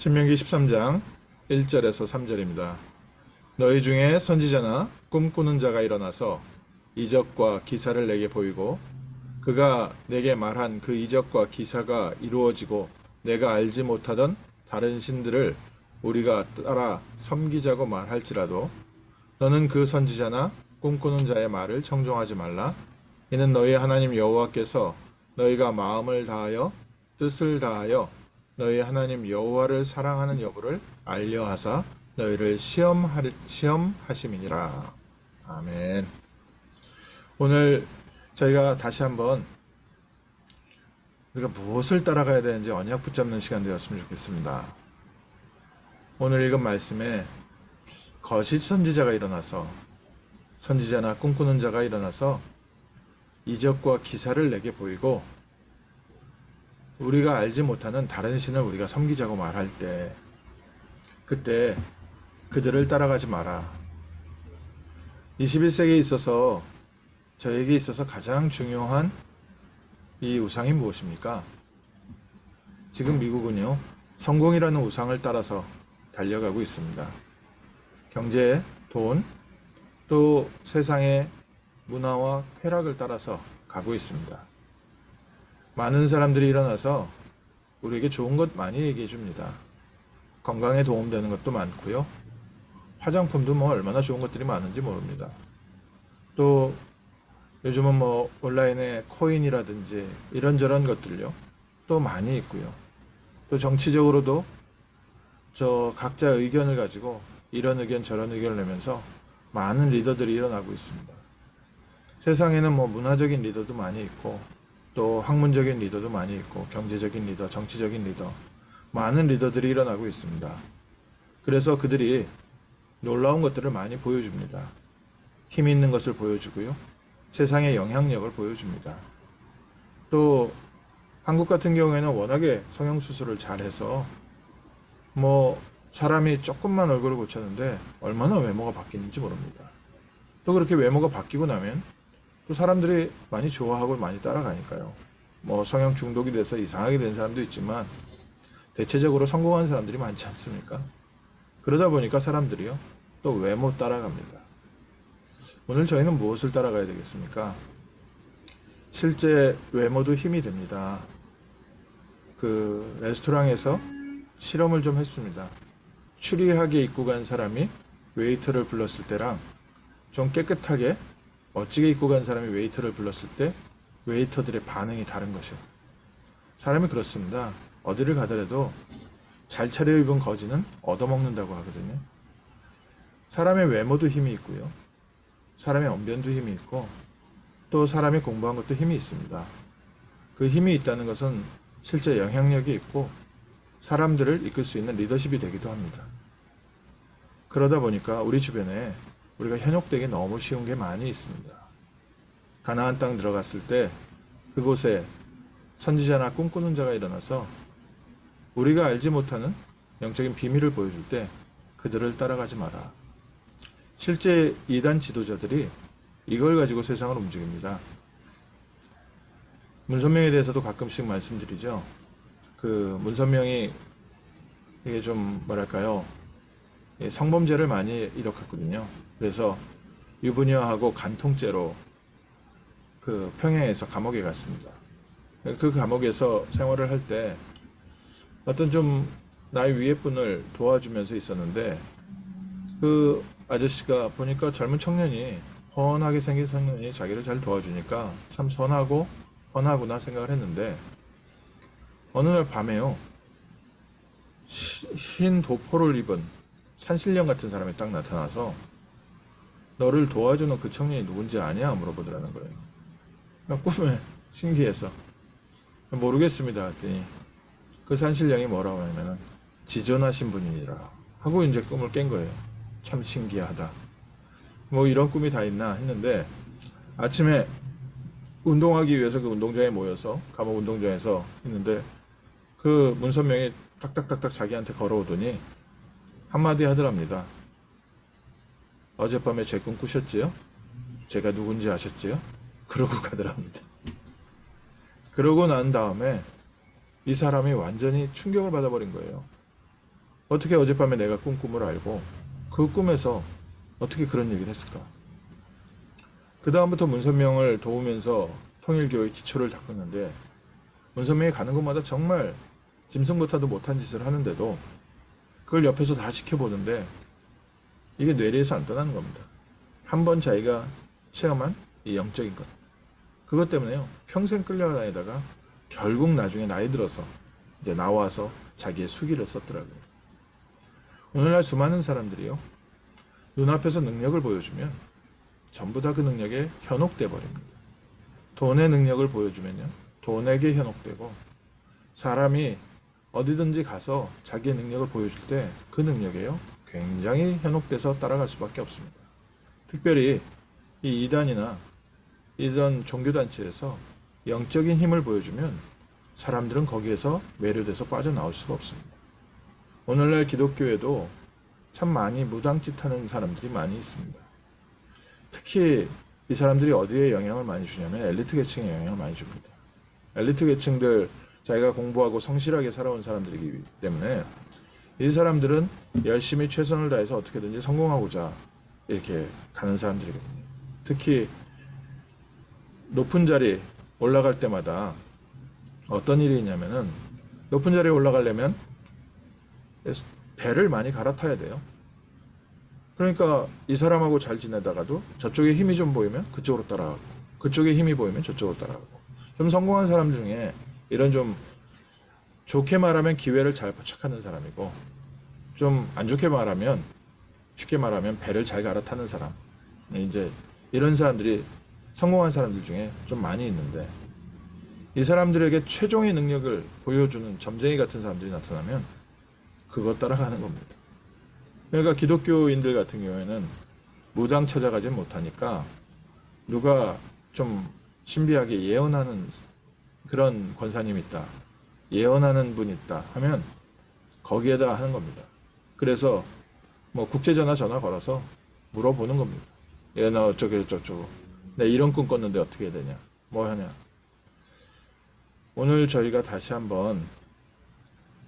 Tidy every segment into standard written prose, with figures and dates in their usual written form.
신명기 13장 1절에서 3절입니다. 너희 중에 선지자나 꿈꾸는 자가 일어나서 이적과 기사를 내게 보이고 그가 내게 말한 그 이적과 기사가 이루어지고 내가 알지 못하던 다른 신들을 우리가 따라 섬기자고 말할지라도 너는 그 선지자나 꿈꾸는 자의 말을 청종하지 말라. 이는 너희 하나님 여호와께서 너희가 마음을 다하여 뜻을 다하여 너희 하나님 여호와를 사랑하는 여부를 알려하사 너희를 시험하심이니라. 아멘. 오늘 저희가 다시 한번 우리가 무엇을 따라가야 되는지 언약 붙잡는 시간 되었으면 좋겠습니다. 오늘 읽은 말씀에 거짓 선지자가 일어나서 선지자나 꿈꾸는 자가 일어나서 이적과 기사를 내게 보이고 우리가 알지 못하는 다른 신을 우리가 섬기자고 말할 때 그때 그들을 따라가지 마라. 21세기에 있어서 저에게 있어서 가장 중요한 이 우상이 무엇입니까? 지금 미국은요, 성공이라는 우상을 따라서 달려가고 있습니다. 경제, 돈, 또 세상의 문화와 쾌락을 따라서 가고 있습니다. 많은 사람들이 일어나서 우리에게 좋은 것 많이 얘기해 줍니다. 건강에 도움되는 것도 많고요. 화장품도 뭐 얼마나 좋은 것들이 많은지 모릅니다. 또 요즘은 뭐 온라인에 코인이라든지 이런저런 것들요. 또 많이 있고요. 또 정치적으로도 저 각자 의견을 가지고 이런 의견 저런 의견을 내면서 많은 리더들이 일어나고 있습니다. 세상에는 뭐 문화적인 리더도 많이 있고 또 학문적인 리더도 많이 있고 경제적인 리더, 정치적인 리더 많은 리더들이 일어나고 있습니다. 그래서 그들이 놀라운 것들을 많이 보여줍니다. 힘 있는 것을 보여주고요. 세상의 영향력을 보여줍니다. 또 한국 같은 경우에는 워낙에 성형수술을 잘해서 뭐 사람이 조금만 얼굴을 고쳤는데 얼마나 외모가 바뀌는지 모릅니다. 또 그렇게 외모가 바뀌고 나면 또 사람들이 많이 좋아하고 많이 따라가니까요. 뭐 성형 중독이 돼서 이상하게 된 사람도 있지만 대체적으로 성공한 사람들이 많지 않습니까? 그러다 보니까 사람들이요 또 외모 따라갑니다. 오늘 저희는 무엇을 따라가야 되겠습니까? 실제 외모도 힘이 됩니다. 그 레스토랑에서 실험을 좀 했습니다. 추리하게 입고 간 사람이 웨이터를 불렀을 때랑 좀 깨끗하게 멋지게 입고 간 사람이 웨이터를 불렀을 때 웨이터들의 반응이 다른 것이요. 사람이 그렇습니다. 어디를 가더라도 잘 차려입은 거지는 얻어먹는다고 하거든요. 사람의 외모도 힘이 있고요. 사람의 언변도 힘이 있고 또 사람이 공부한 것도 힘이 있습니다. 그 힘이 있다는 것은 실제 영향력이 있고 사람들을 이끌 수 있는 리더십이 되기도 합니다. 그러다 보니까 우리 주변에 우리가 현혹되기 너무 쉬운 게 많이 있습니다. 가나안 땅 들어갔을 때 그곳에 선지자나 꿈꾸는 자가 일어나서 우리가 알지 못하는 영적인 비밀을 보여줄 때 그들을 따라가지 마라. 실제 이단 지도자들이 이걸 가지고 세상을 움직입니다. 문선명에 대해서도 가끔씩 말씀드리죠. 그 문선명이 이게 좀 뭐랄까요, 성범죄를 많이 일으켰거든요. 그래서 유부녀하고 간통죄로 그 평양에서 감옥에 갔습니다. 그 감옥에서 생활을 할 때 어떤 좀 나이 위의 분을 도와주면서 있었는데 그 아저씨가 보니까 젊은 청년이 훤하게 생긴 청년이 자기를 잘 도와주니까 참 선하고 훤하구나 생각을 했는데 어느 날 밤에요. 흰 도포를 입은 산신령 같은 사람이 딱 나타나서 너를 도와주는 그 청년이 누군지 아냐? 물어보더라는 거예요. 꿈에 신기해서 모르겠습니다 했더니 그 산신령이 뭐라고 하냐면은 지존하신 분이라 하고 이제 꿈을 깬 거예요. 참 신기하다. 뭐 이런 꿈이 다 있나 했는데 아침에 운동하기 위해서 그 운동장에 모여서 감옥 운동장에서 있는데 그 문선명이 딱딱딱딱 자기한테 걸어오더니 한마디 하더랍니다. 어젯밤에 제 꿈 꾸셨지요? 제가 누군지 아셨지요? 그러고 가더랍니다. 그러고 난 다음에 이 사람이 완전히 충격을 받아버린 거예요. 어떻게 어젯밤에 내가 꾼 꿈을 알고 그 꿈에서 어떻게 그런 얘기를 했을까? 그 다음부터 문선명을 도우면서 통일교의 기초를 닦았는데 문선명이 가는 곳마다 정말 짐승보다도 못한 짓을 하는데도 그걸 옆에서 다 지켜보는데 이게 뇌리에서 안 떠나는 겁니다. 한번 자기가 체험한 이 영적인 것. 그것 때문에요. 평생 끌려다니다가 결국 나중에 나이 들어서 이제 나와서 자기의 수기를 썼더라고요. 오늘날 수많은 사람들이요. 눈앞에서 능력을 보여주면 전부 다 그 능력에 현혹돼 버립니다. 돈의 능력을 보여주면요. 돈에게 현혹되고 사람이 어디든지 가서 자기의 능력을 보여줄 때 그 능력에요. 굉장히 현혹돼서 따라갈 수밖에 없습니다. 특별히 이 이단이나 이런 종교단체에서 영적인 힘을 보여주면 사람들은 거기에서 매료돼서 빠져나올 수가 없습니다. 오늘날 기독교에도 참 많이 무당짓하는 사람들이 많이 있습니다. 특히 이 사람들이 어디에 영향을 많이 주냐면 엘리트 계층에 영향을 많이 줍니다. 엘리트 계층들 자기가 공부하고 성실하게 살아온 사람들이기 때문에 이 사람들은 열심히 최선을 다해서 어떻게든지 성공하고자 이렇게 가는 사람들이거든요. 특히 높은 자리 올라갈 때마다 어떤 일이 있냐면은 높은 자리에 올라가려면 배를 많이 갈아타야 돼요. 그러니까 이 사람하고 잘 지내다가도 저쪽에 힘이 좀 보이면 그쪽으로 따라가고 그쪽에 힘이 보이면 저쪽으로 따라가고 좀 성공한 사람 중에 이런 좀 좋게 말하면 기회를 잘 포착하는 사람이고 좀 안 좋게 말하면 쉽게 말하면 배를 잘 갈아타는 사람 이제 이런 사람들이 성공한 사람들 중에 좀 많이 있는데 이 사람들에게 최종의 능력을 보여주는 점쟁이 같은 사람들이 나타나면 그거 따라가는 겁니다. 그러니까 기독교인들 같은 경우에는 무당 찾아가지 못하니까 누가 좀 신비하게 예언하는 그런 권사님이 있다. 예언하는 분이 있다 하면 거기에다 하는 겁니다. 그래서 뭐 국제전화 전화 걸어서 물어보는 겁니다. 얘 나 어쩌고 저쩌고 내 이런 꿈 꿨는데 어떻게 해야 되냐 뭐 하냐. 오늘 저희가 다시 한번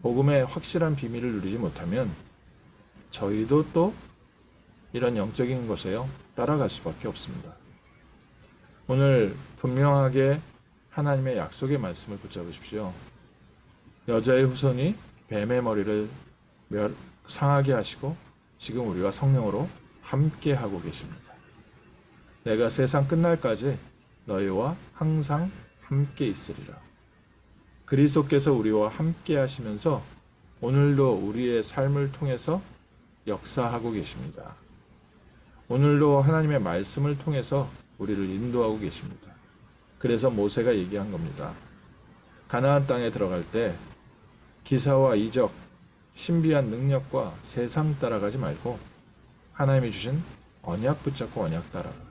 복음의 확실한 비밀을 누리지 못하면 저희도 또 이런 영적인 것에요 따라갈 수밖에 없습니다. 오늘 분명하게 하나님의 약속의 말씀을 붙잡으십시오. 여자의 후손이 뱀의 머리를 상하게 하시고 지금 우리와 성령으로 함께 하고 계십니다. 내가 세상 끝날까지 너희와 항상 함께 있으리라. 그리스도께서 우리와 함께 하시면서 오늘도 우리의 삶을 통해서 역사하고 계십니다. 오늘도 하나님의 말씀을 통해서 우리를 인도하고 계십니다. 그래서 모세가 얘기한 겁니다. 가나안 땅에 들어갈 때 기사와 이적, 신비한 능력과 세상 따라가지 말고 하나님이 주신 언약 붙잡고 언약 따라가라.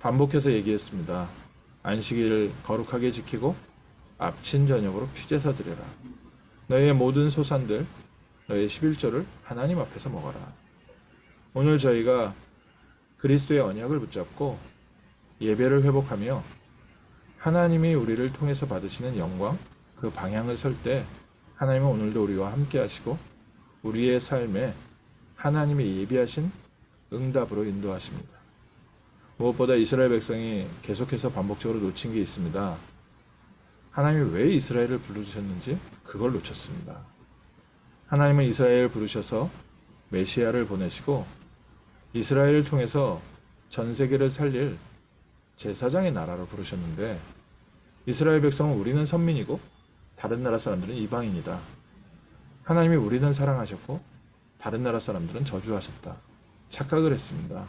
반복해서 얘기했습니다. 안식일을 거룩하게 지키고 앞친 저녁으로 피제사 드려라. 너희의 모든 소산들, 너희의 11조를 하나님 앞에서 먹어라. 오늘 저희가 그리스도의 언약을 붙잡고 예배를 회복하며 하나님이 우리를 통해서 받으시는 영광, 그 방향을 설 때 하나님은 오늘도 우리와 함께 하시고 우리의 삶에 하나님이 예비하신 응답으로 인도하십니다. 무엇보다 이스라엘 백성이 계속해서 반복적으로 놓친 게 있습니다. 하나님이 왜 이스라엘을 부르셨는지 그걸 놓쳤습니다. 하나님은 이스라엘을 부르셔서 메시아를 보내시고 이스라엘을 통해서 전 세계를 살릴 제사장의 나라로 부르셨는데 이스라엘 백성은 우리는 선민이고 다른 나라 사람들은 이방인이다. 하나님이 우리는 사랑하셨고 다른 나라 사람들은 저주하셨다. 착각을 했습니다.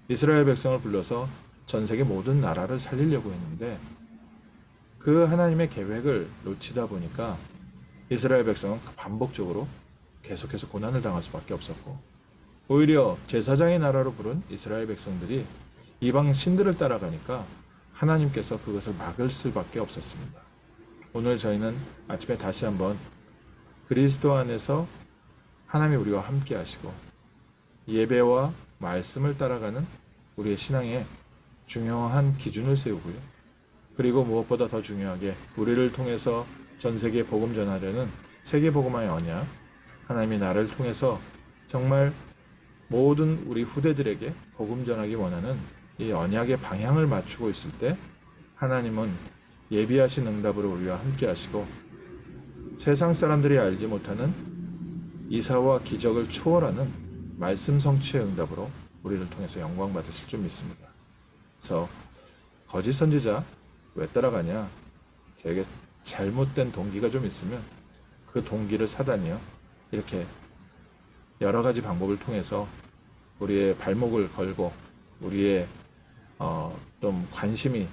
이스라엘 백성을 불러서 전 세계 모든 나라를 살리려고 했는데 그 하나님의 계획을 놓치다 보니까 이스라엘 백성은 반복적으로 계속해서 고난을 당할 수밖에 없었고 오히려 제사장의 나라로 부른 이스라엘 백성들이 이방 신들을 따라가니까 하나님께서 그것을 막을 수밖에 없었습니다. 오늘 저희는 아침에 다시 한번 그리스도 안에서 하나님이 우리와 함께 하시고 예배와 말씀을 따라가는 우리의 신앙에 중요한 기준을 세우고요. 그리고 무엇보다 더 중요하게 우리를 통해서 전 세계에 복음 전하려는 세계 복음화의 언약, 하나님이 나를 통해서 정말 모든 우리 후대들에게 복음 전하기 원하는 이 언약의 방향을 맞추고 있을 때 하나님은 예비하신 응답으로 우리와 함께 하시고 세상 사람들이 알지 못하는 이사와 기적을 초월하는 말씀 성취의 응답으로 우리를 통해서 영광 받으실 줄 믿습니다. 그래서 거짓 선지자 왜 따라가냐? 저에게 잘못된 동기가 좀 있으면 그 동기를 사단이요 이렇게 여러 가지 방법을 통해서 우리의 발목을 걸고 우리의 좀 관심이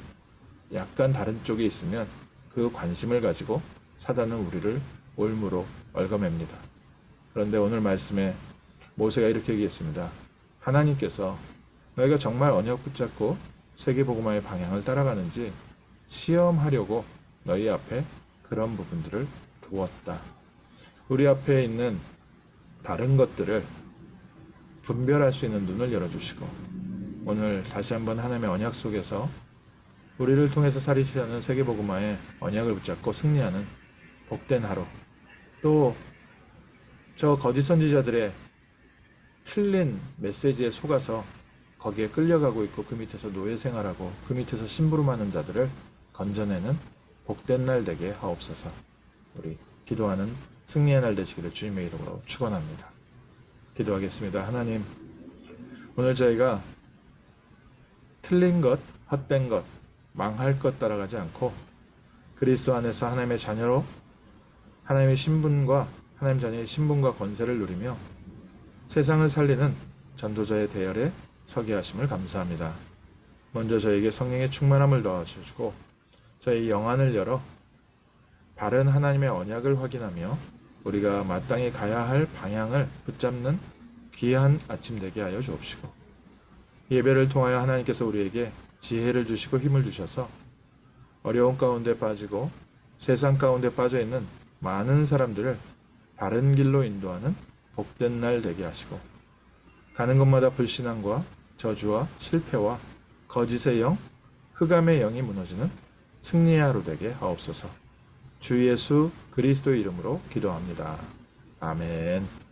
약간 다른 쪽에 있으면 그 관심을 가지고 사단은 우리를 올무로 얽어맵니다. 그런데 오늘 말씀에 모세가 이렇게 얘기했습니다. 하나님께서 너희가 정말 언약 붙잡고 세계복음화의 방향을 따라가는지 시험하려고 너희 앞에 그런 부분들을 두었다. 우리 앞에 있는 다른 것들을 분별할 수 있는 눈을 열어주시고 오늘 다시 한번 하나님의 언약 속에서 우리를 통해서 살리시려는 세계복음화의 언약을 붙잡고 승리하는 복된 하루, 또 저 거짓 선지자들의 틀린 메시지에 속아서 거기에 끌려가고 있고 그 밑에서 노예 생활하고 그 밑에서 심부름하는 자들을 건져내는 복된 날 되게 하옵소서. 우리 기도하는 승리의 날 되시기를 주님의 이름으로 축원합니다. 기도하겠습니다. 하나님, 오늘 저희가 틀린 것, 헛된 것, 망할 것 따라가지 않고 그리스도 안에서 하나님의 자녀로 하나님의 신분과 하나님 자녀의 신분과 권세를 누리며 세상을 살리는 전도자의 대열에 서게 하심을 감사합니다. 먼저 저에게 성령의 충만함을 더하시고 저희 영안을 열어 바른 하나님의 언약을 확인하며 우리가 마땅히 가야 할 방향을 붙잡는 귀한 아침 되게 하여 주옵시고 예배를 통하여 하나님께서 우리에게 지혜를 주시고 힘을 주셔서 어려운 가운데 빠지고 세상 가운데 빠져있는 많은 사람들을 바른 길로 인도하는 복된 날 되게 하시고 가는 곳마다 불신앙과 저주와 실패와 거짓의 영, 흑암의 영이 무너지는 승리의 하루 되게 하옵소서. 주 예수 그리스도의 이름으로 기도합니다. 아멘.